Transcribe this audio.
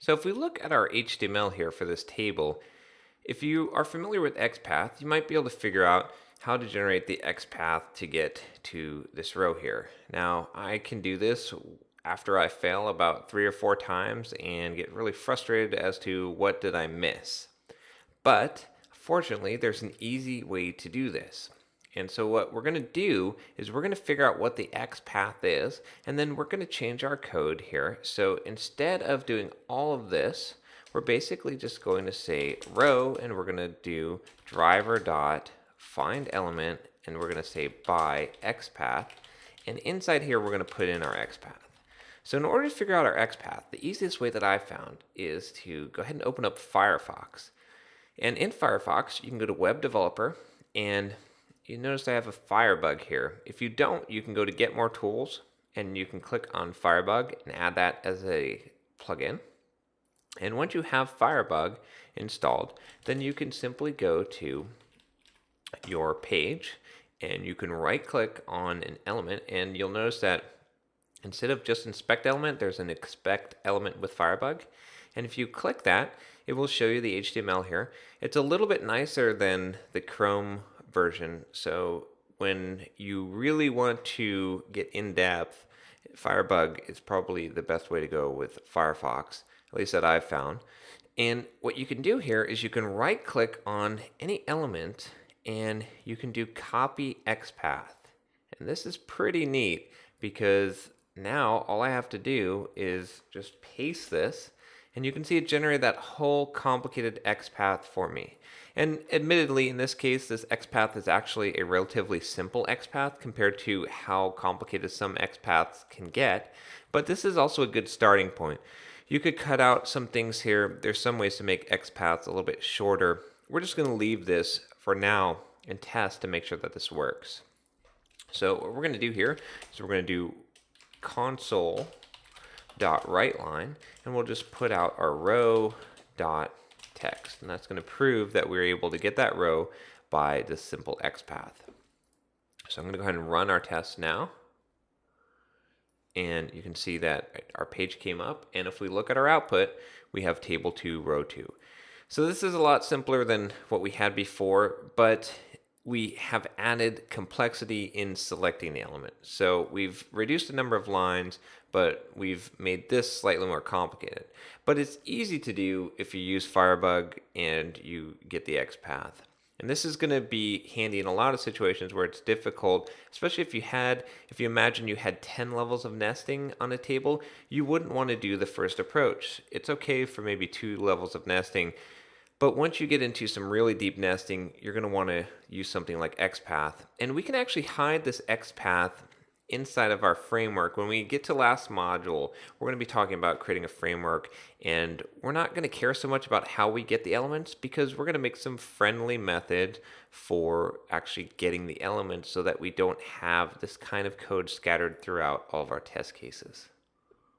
So if we look at our HTML here for this table, if you are familiar with XPath, you might be able to figure out how to generate the XPath to get to this row here. Now, I can do this after I fail about 3 or 4 times and get really frustrated as to what did I miss. But fortunately, there's an easy way to do this. And so what we're going to do is we're going to figure out what the X path is, and then we're going to change our code here. So instead of doing all of this, we're basically just going to say row, and we're going to do driver dot find element, and we're going to say by X path. And inside here, we're going to put in our X path. So in order to figure out our X path, the easiest way that I found is to go ahead and open up Firefox. And in Firefox, you can go to Web Developer, and you notice I have a Firebug here. If you don't, you can go to Get More Tools, and you can click on Firebug and add that as a plugin. And once you have Firebug installed, then you can simply go to your page, and you can right-click on an element, and you'll notice that instead of just inspect element, there's an inspect element with Firebug. And if you click that, it will show you the HTML here. It's a little bit nicer than the Chrome version. So when you really want to get in depth, Firebug is probably the best way to go with Firefox, at least that I've found. And what you can do here is you can right click on any element and you can do copy XPath. And this is pretty neat because now all I have to do is just paste this, and you can see it generated that whole complicated XPath for me. And admittedly, in this case, this XPath is actually a relatively simple XPath compared to how complicated some XPaths can get, but this is also a good starting point. You could cut out some things here. There's some ways to make XPaths a little bit shorter. We're just going to leave this for now and test to make sure that this works. So what we're going to do here is we're going to do console.writeLine, and we'll just put out our row.text, and that's going to prove that we're able to get that row by this simple XPath. So I'm going to go ahead and run our test now, and you can see that our page came up, and if we look at our output, we have table 2, row 2. So this is a lot simpler than what we had before, but we have added complexity in selecting the element. So we've reduced the number of lines, but we've made this slightly more complicated. But it's easy to do if you use Firebug and you get the XPath. And this is going to be handy in a lot of situations where it's difficult, especially if you imagine you had 10 levels of nesting on a table, you wouldn't want to do the first approach. It's okay for maybe 2 levels of nesting, but once you get into some really deep nesting, you're going to want to use something like XPath. And we can actually hide this XPath inside of our framework. When we get to last module, we're going to be talking about creating a framework, and we're not going to care so much about how we get the elements because we're going to make some friendly method for actually getting the elements so that we don't have this kind of code scattered throughout all of our test cases.